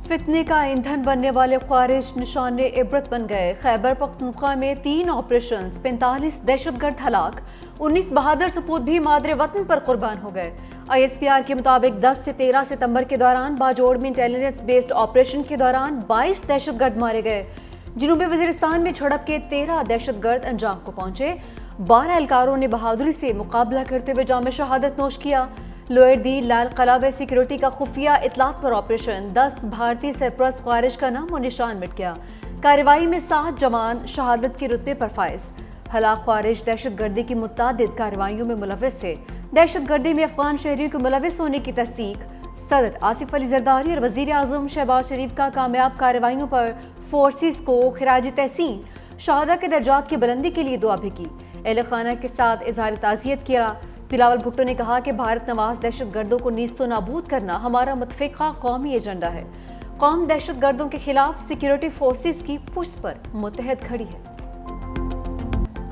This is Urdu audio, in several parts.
فتنے کا ایندھن بننے والے خوارج نشان عبرت بن گئے۔ خیبر پختونخوا میں 3 آپریشنز، 45 دہشت گرد ہلاک، 19 بہادر سپوت بھی مادر وطن پر قربان ہو گئے۔ ISPR کے مطابق 10 سے 13 ستمبر کے دوران باجوڑ میں انٹیلیجنس بیسڈ آپریشن کے دوران 22 دہشت گرد مارے گئے۔ جنوبی وزیرستان میں جھڑپ کے 13 دہشت گرد انجام کو پہنچے۔ 12 اہلکاروں نے بہادری سے مقابلہ کرتے ہوئے جام شہادت نوش کیا۔ لوئر دی لال قلعہ میں سیکیورٹی کا خفیہ اطلاعات پر آپریشن، 10 بھارتی سرپرست خوارج کا نام و نشان مٹ گیا۔ کارروائی میں 7 جوان شہادت کے رتبے پر فائز۔ ہلاک خوارج دہشت گردی کی متعدد کارروائیوں میں ملوث تھے۔ دہشت گردی میں افغان شہریوں کے ملوث ہونے کی تصدیق۔ صدر آصف علی زرداری اور وزیر اعظم شہباز شریف کا کامیاب کارروائیوں پر فورسز کو خراج تحسین، شہداء کے درجات کی بلندی کے لیے دعا بھی کی۔ اہل خانہ کے ساتھ اظہار تعزیت کیا۔ بلاول بھٹو نے کہا کہ بھارت نواز دہشت گردوں کو نیست و نابود کرنا ہمارا متفقہ قومی ایجنڈا ہے۔ قوم دہشت گردوں کے خلاف سیکیورٹی فورسز کی پشت پر متحد کھڑی ہے۔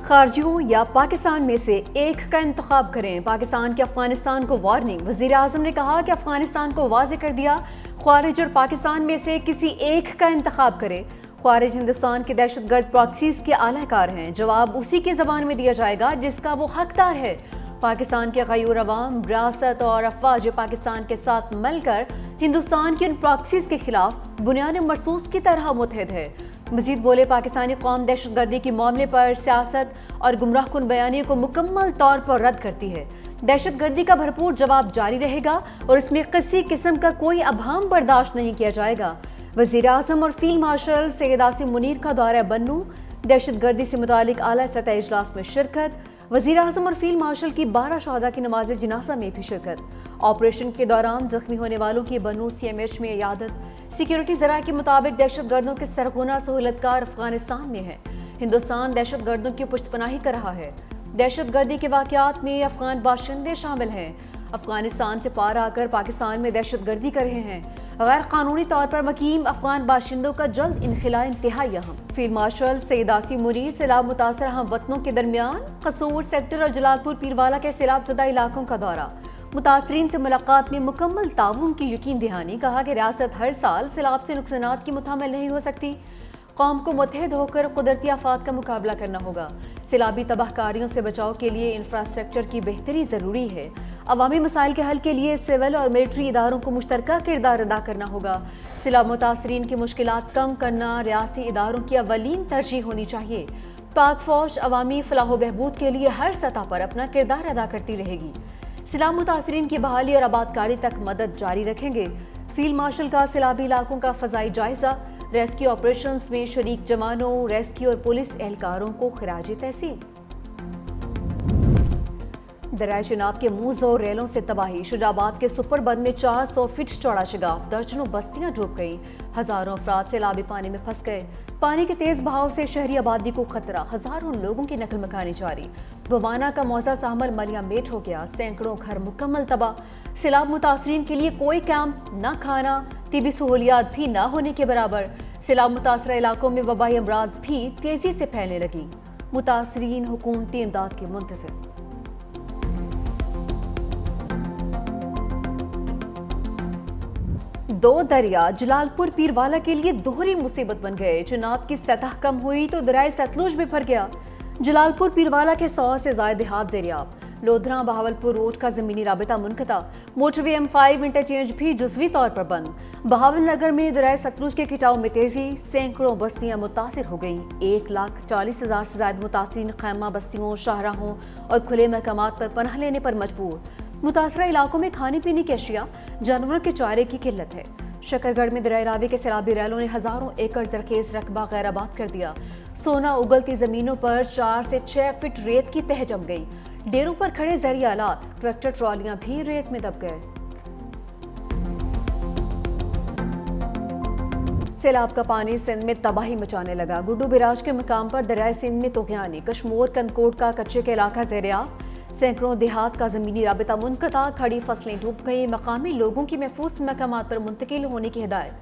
خارجیوں یا پاکستان میں سے ایک کا انتخاب کریں، پاکستان کی افغانستان کو وارننگ۔ وزیر اعظم نے کہا کہ افغانستان کو واضح کر دیا، خوارج اور پاکستان میں سے کسی ایک کا انتخاب کرے۔ خوارج ہندوستان کے دہشت گرد پراکسیز کے اعلی کار ہیں، جواب اسی کی زبان میں دیا جائے گا جس کا وہ حقدار ہے۔ پاکستان کے غیور عوام، ریاست اور افواج پاکستان کے ساتھ مل کر ہندوستان کی ان پراکسیز کے خلاف بنیاد مرصوص کی طرح متحد ہے۔ مزید بولے، پاکستانی قوم دہشت گردی کے معاملے پر سیاست اور گمراہ کن بیانیے کو مکمل طور پر رد کرتی ہے۔ دہشت گردی کا بھرپور جواب جاری رہے گا اور اس میں کسی قسم کا کوئی ابہام برداشت نہیں کیا جائے گا۔ وزیر اعظم اور فیلڈ مارشل سید عاصم منیر کا دورہ بنوں، دہشت گردی سے متعلق اعلیٰ سطح اجلاس میں شرکت۔ وزیر اعظم اور فیلڈ مارشل کی 12 شہداء کی نماز جنازہ میں بھی شرکت۔ آپریشن کے دوران زخمی ہونے والوں کی بنوں CMH میں عیادت۔ سیکیورٹی ذرائع کے مطابق دہشت گردوں کے سرغنہ سہولت کار افغانستان میں ہیں۔ ہندوستان دہشت گردوں کی پشت پناہی کر رہا ہے۔ دہشت گردی کے واقعات میں افغان باشندے شامل ہیں۔ افغانستان سے پار آ کر پاکستان میں دہشت گردی کر رہے ہیں۔ غیر قانونی طور پر مقیم افغان باشندوں کا جلد انخلاء انتہائی اہم۔ فیلڈ مارشل سید عاصم منیر سیلاب متاثرہ ہم وطنوں کے درمیان قصور سیکٹر اور جلال پور پیروالا کے سیلاب زدہ علاقوں کا دورہ۔ متاثرین سے ملاقات میں مکمل تعاون کی یقین دہانی، کہا کہ ریاست ہر سال سیلاب سے نقصانات کی متحمل نہیں ہو سکتی۔ قوم کو متحد ہو کر قدرتی آفات کا مقابلہ کرنا ہوگا۔ سیلابی تباہ کاریوں سے بچاؤ کے لیے انفراسٹرکچر کی بہتری ضروری ہے۔ عوامی مسائل کے حل کے لیے سول اور ملٹری اداروں کو مشترکہ کردار ادا کرنا ہوگا۔ سیلاب متاثرین کی مشکلات کم کرنا ریاستی اداروں کی اولین ترجیح ہونی چاہیے۔ پاک فوج عوامی فلاح و بہبود کے لیے ہر سطح پر اپنا کردار ادا کرتی رہے گی۔ سیلاب متاثرین کی بحالی اور آبادکاری تک مدد جاری رکھیں گے۔ فیلڈ مارشل کا سیلابی علاقوں کا فضائی جائزہ۔ ریسکیو آپریشنز میں شریک جوانوں، ریسکیو اور پولیس اہلکاروں کو خراج تحسین۔ دریائے چناب کے منہ زور ریلوں سے تباہی۔ شجاع آباد کے سپر بند میں 400 فٹ چوڑا شگاف، درجنوں بستیاں ڈوب گئیں۔ ہزاروں افراد سیلابی پانی میں پھنس گئے۔ پانی کے تیز بہاؤ سے شہری آبادی کو خطرہ، ہزاروں لوگوں کی نقل مکانی جاری۔ بوانا کا معزز حمل ملیا میٹ ہو گیا، سینکڑوں گھر مکمل تباہ۔ سیلاب متاثرین کے لیے کوئی کیمپ، نہ کھانا، طبی سہولیات بھی نہ ہونے کے برابر۔ سیلاب متاثرہ علاقوں میں وبائی امراض بھی تیزی سے پھیلنے لگیں۔ متاثرین حکومتی امداد کے منتظر۔ دو دریا جلال پور پیروالا کے لیے دوہری مصیبت بن گئے۔ چناب کی سطح کم ہوئی تو دریائے ستلج میں بھر گیا۔ جلال پور پیروالا کے 100 سے زائد دیہات زیریاب۔ لودھراں بہاولپور روڈ کا زمینی رابطہ منقطع۔ موٹر وے M5 انٹرچینج بھی جزوی طور پر بند۔ بہاول نگر میں دریائے ستلج کے کٹاؤ میں تیزی، سینکڑوں بستیاں متاثر ہو گئیں۔ 1,40,000 سے زائد متاثرین خیمہ بستیوں، شاہراہوں اور کھلے مقامات پر پناہ لینے پر مجبور۔ متاثرہ علاقوں میں کھانے پینے کی اشیاء، جانوروں کے چارے کی قلت ہے۔ شکرگڑھ میں دریائے راوی کے سیلابی ریلوں نے ہزاروں ایکڑ زرخیز رقبہ غیر آباد کر دیا۔ سونا اگلتی زمینوں پر 4 سے 6 فٹ ریت کی تہ جم گئی۔ ڈیروں پر کھڑے زرعی آلات، ٹریکٹر ٹرالیاں بھی ریت میں دب گئے۔ سیلاب کا پانی سندھ میں تباہی مچانے لگا۔ گڈو بیراج کے مقام پر دریائے سندھ میں طغیانی، کشمور کندکوٹ کا کچے کے علاقہ زیریاب۔ سینکڑوں دیہات کا زمینی رابطہ منقطع، کھڑی فصلیں ڈوب گئی۔ مقامی لوگوں کی محفوظ مقامات پر منتقل ہونے کی ہدایت۔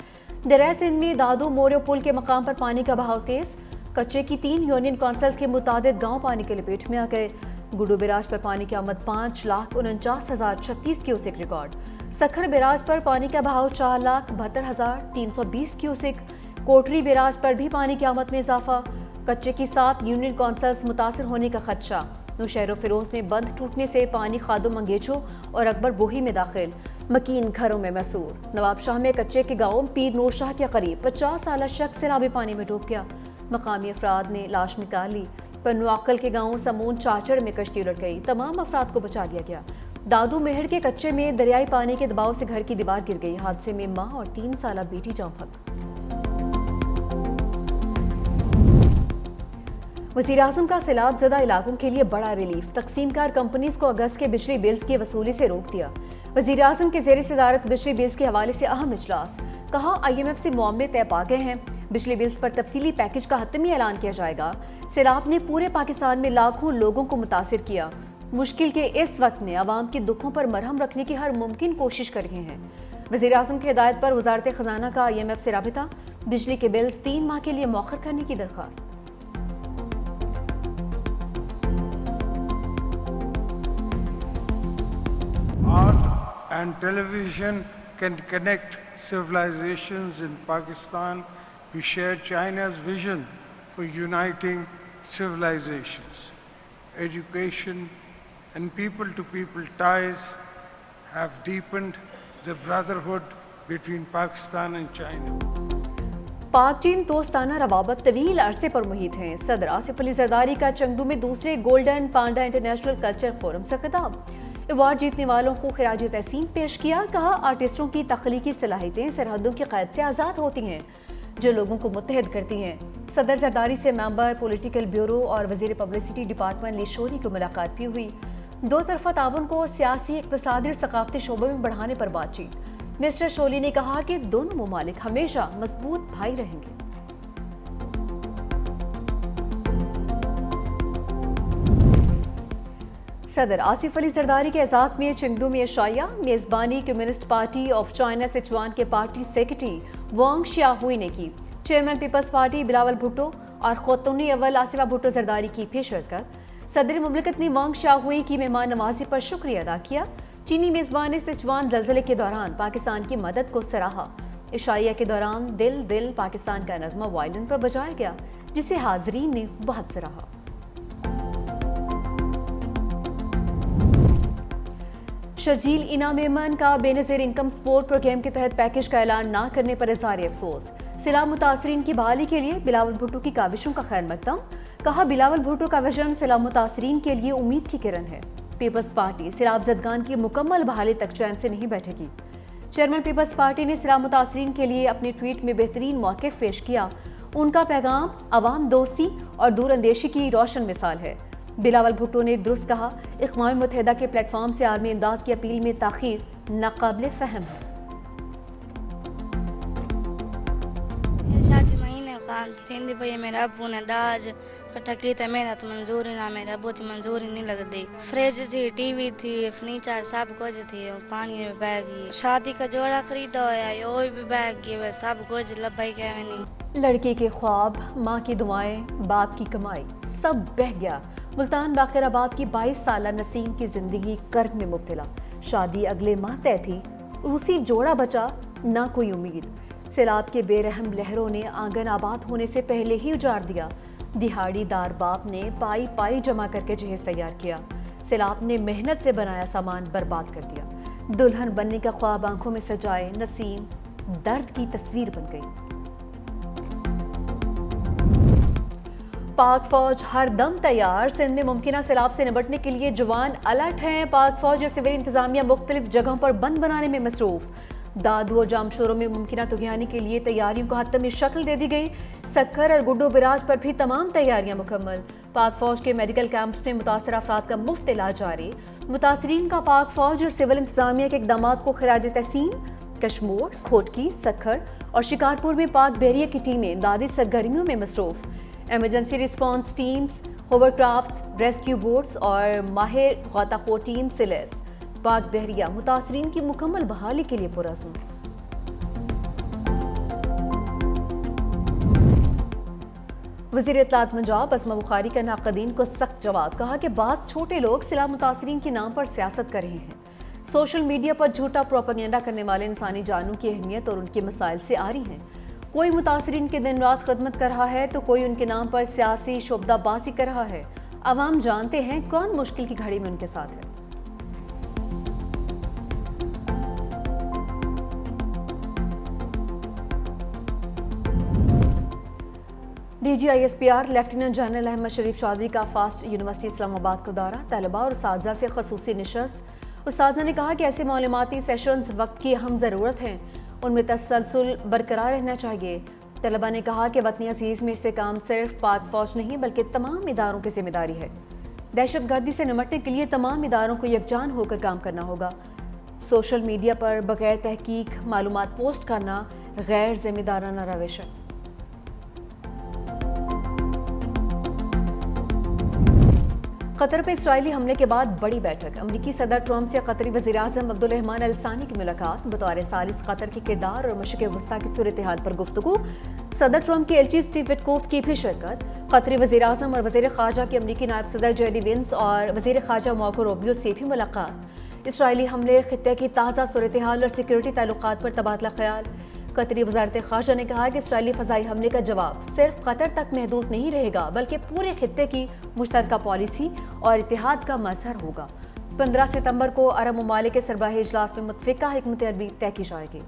دریائے سندھ میں دادو موریو پل کے مقام پر پانی کا بہاؤ تیز۔ کچے کی 3 یونین کونسلز کے متعدد گاؤں پانی کے لپیٹ میں آ گئے۔ گڈو بیراج پر پانی کی آمد 5,49,036 کیوسیک ریکارڈ۔ سکھر بیراج پر پانی کا بہاؤ 4,72,320 کیوسک۔ کوٹری بیراج پر بھی پانی کی آمد میں اضافہ۔ کچے کی 7 یونین کونسلز متاثر ہونے کا خدشہ۔ نوشہر و فیروز میں بند ٹوٹنے سے پانی خادم منگیچو اور اکبر بوہی میں داخل، مکین گھروں میں محصور۔ نواب شاہ میں کچے کے گاؤں پیر نور شاہ کے قریب 50 سالہ شخص سیلابی پانی میں ڈوب گیا۔ مقامی افراد نے لاش نکال لی۔ پنو عقل کے گاؤں سمون چاچڑ میں کشتی الٹ گئی، تمام افراد کو بچا لیا گیا۔ دادو مہر کے کچے میں دریائی پانی کے دباؤ سے گھر کی دیوار گر گئی، حادثے میں ماں اور 3 سالہ بیٹی جاں بحق۔ وزیراعظم کا سیلاب زدہ علاقوں کے لیے بڑا ریلیف، تقسیم کار کمپنیز کو اگست کے بجلی بلز کی وصولی سے روک دیا۔ وزیراعظم کے زیر صدارت بجلی بلز کے حوالے سے اہم اجلاس، کہا IMF سے معاملے طے پا گئے ہیں، بجلی بلز پر تفصیلی پیکج کا حتمی اعلان کیا جائے گا۔ سیلاب نے پورے پاکستان میں لاکھوں لوگوں کو متاثر کیا، مشکل کے اس وقت میں عوام کے دکھوں پر مرہم رکھنے کی ہر ممکن کوشش کر رہے ہیں۔ وزیراعظم کی ہدایت پر وزارت خزانہ کا IMF سے رابطہ، بجلی کے بلز 3 ماہ کے لیے مؤخر کرنے کی درخواست۔ Art and television can connect civilizations in Pakistan. We share China's vision for uniting civilizations. Education and people-to-people ties have deepened the brotherhood between Pakistan and China. پاک چین دوستانہ روابط طویل عرصے پر محیط ہیں۔ صدر آصف علی زرداری کا چنگدو میں دوسرے golden panda international culture forum سے خطاب، ایوارڈ جیتنے والوں کو خراج تحسین پیش کیا، کہا آرٹسٹوں کی تخلیقی صلاحیتیں سرحدوں کی قید سے آزاد ہوتی ہیں جو لوگوں کو متحد کرتی ہیں۔ صدر زرداری سے ممبر پولیٹیکل بیورو اور وزیر پبلسٹی ڈپارٹمنٹ لی شوری کی ملاقات بھی ہوئی۔ دو طرفہ تعاون کو سیاسی، اقتصادی اور ثقافتی شعبوں میں بڑھانے پر بات چیت۔ مسٹر شولی نے کہا کہ دونوں ممالک ہمیشہ مضبوط بھائی رہیں گے۔ صدر آصف علی زرداری کے اعزاز میں چنگدو میں عشائیہ، میزبانی communist party of China Sichuan کے پارٹی سیکرٹری وانگ شیاہوئی نے کی۔ چیئرمین پیپلز پارٹی بلاول بھٹو اور خاتون اول آصفہ بھٹو زرداری کی بھی شرکت۔ صدر مملکت نے وانگ شیاہوئی کی مہمان نوازی پر شکریہ ادا کیا۔ چینی میزبان نے سچوان زلزلے کے دوران پاکستان کی مدد کو سراہا۔ عشائیہ کے دوران دل دل پاکستان کا نغمہ وائلن پر بجایا گیا، جسے حاضرین نے بہت سراہا۔ شرجیل اینا میمن کا بے نظیر انکم سپورٹ پروگرام کے تحت پیکج کا اعلان نہ کرنے پر اظہار افسوس۔ سیلاب متاثرین کی بحالی کے لیے بلاول بھٹو کی کاوشوں کا خیر مقدم، کہا بلاول بھٹو کا وژن سیلاب متاثرین کے لیے امید کی کرن ہے۔ پیپلز پارٹی سیلاب زدگان کی مکمل بحالی تک چین سے نہیں بیٹھے گی۔ چیئرمین پیپلز پارٹی نے سیلاب متاثرین کے لیے اپنے ٹویٹ میں بہترین موقف پیش کیا۔ ان کا پیغام عوام دوستی اور دور اندیشی کی روشن مثال ہے۔ بلاول بھٹو نے درست کہا، اقوام متحدہ کے پلیٹ فارم سے عالمی امداد کی اپیل میں تاخیر ناقابل فہم ہے۔ سیندی بھائی میرا ابو نے ڈاج کٹھا کی تھا، محنت منظوری نہ میرے ابو کی منظوری نہیں لگ دی۔ فریج تھی، ٹی وی تھی، فرنیچر سب کچھ تھی، پانی میں بہ گئی۔ شادی کا جوڑا خریدا ہوا وہ بھی بہ گئی، سب کچھ لبائی کہ نہیں۔ لڑکی کے خواب، ماں کی دعائیں، باپ کی کمائی سب بہہ گیا۔ ملتان باقر آباد کی 22 سالہ نسیم کی زندگی کرب میں مبتلا۔ شادی اگلے ماہ طے تھی، روسی جوڑا بچا، نہ کوئی امید۔ سیلاب کے بے رحم لہروں نے آنگن آباد ہونے سے پہلے ہی اجاڑ دیا۔ دہاڑی دار باپ نے پائی پائی جمع کر کے جہیز تیار کیا۔ سیلاب نے محنت سے بنایا سامان برباد کر دیا۔ دلہن بننے کا خواب آنکھوں میں سجائے نسیم درد کی تصویر بن گئی۔ پاک فوج ہر دم تیار، سندھ میں ممکنہ سیلاب سے نمٹنے کے لیے جوان الرٹ ہیں۔ پاک فوج اور سول انتظامیہ مختلف جگہوں پر بند بنانے میں مصروف۔ دادو اور جامشوروں میں ممکنہ طغیانی کے لیے تیاریوں کو حتمی شکل دے دی گئی۔ سکھر اور گڈو براج پر بھی تمام تیاریاں مکمل۔ پاک فوج کے میڈیکل کیمپس میں متاثرہ افراد کا مفت علاج جاری۔ متاثرین کا پاک فوج اور سول انتظامیہ کے اقدامات کو خراج تحسین۔ کشمور، کھوٹکی، سکھر اور شکارپور میں پاک بحریہ کی ٹیمیں امدادی سرگرمیوں میں مصروف۔ Emergency response teams, hover crafts, rescue boats اور ماہر غوطہ خور ٹیم سے لیس۔ پاک بحریہ متاثرین کی مکمل بحالی کے لیے پرعزم۔ وزیر اطلاعات پنجاب اسما بخاری کا ناقدین کو سخت جواب، کہا کہ بعض چھوٹے لوگ سیلاب متاثرین کے نام پر سیاست کر رہے ہیں۔ سوشل میڈیا پر جھوٹا پروپیگنڈا کرنے والے انسانی جانوں کی اہمیت اور ان کے مسائل سے آری ہیں۔ کوئی متاثرین کی دن رات خدمت کر رہا ہے تو کوئی ان کے نام پر سیاسی شعبدہ بازی کر رہا ہے۔ عوام جانتے ہیں کون مشکل کی گھڑی میں ان کے ساتھ ہے۔ D G I S P R lieutenant general Ahmed Sharif Chaudhry کا فاسٹ یونیورسٹی اسلام آباد کو دورہ، طلباء اور اساتذہ سے خصوصی نشست۔ اساتذہ نے کہا کہ ایسے معلوماتی سیشنز وقت کی اہم ضرورت ہیں، ان میں تسلسل برقرار رہنا چاہیے۔ طلباء نے کہا کہ وطنی عزیز میں سے کام صرف پاک فوج نہیں بلکہ تمام اداروں کی ذمہ داری ہے۔ دہشت گردی سے نمٹنے کے لیے تمام اداروں کو یکجان ہو کر کام کرنا ہوگا۔ سوشل میڈیا پر بغیر تحقیق معلومات پوسٹ کرنا غیر ذمہ دارانہ روش ہے۔ قطر پہ اسرائیلی حملے کے بعد بڑی بیٹھک، امریکی صدر ٹرمپ سے قطری وزیراعظم عبدالرحمن الثانی کی ملاقات، بطور ثالث قطر کے کردار اور مشرق وسطیٰ کی صورتحال پر گفتگو۔ صدر ٹرمپ کے ایلچی اسٹیو وٹکوف کی بھی شرکت۔ قطری وزیراعظم اور وزیر خارجہ کی امریکی نائب صدر جے ڈی وینس اور وزیر خارجہ مارکو روبیو سے بھی ملاقات۔ اسرائیلی حملے، خطے کی تازہ صورتحال اور سیکیورٹی تعلقات پر تبادلہ خیال۔ قطری وزارت خارجہ نے کہا کہ اسرائیلی فضائی حملے کا جواب صرف قطر تک محدود نہیں رہے گا بلکہ پورے خطے کی مشترکہ پالیسی اور اتحاد کا مظہر ہوگا۔ 15 ستمبر کو عرب ممالک کے سربراہی اجلاس میں متفقہ حکمت عملی طے کی جائے گی۔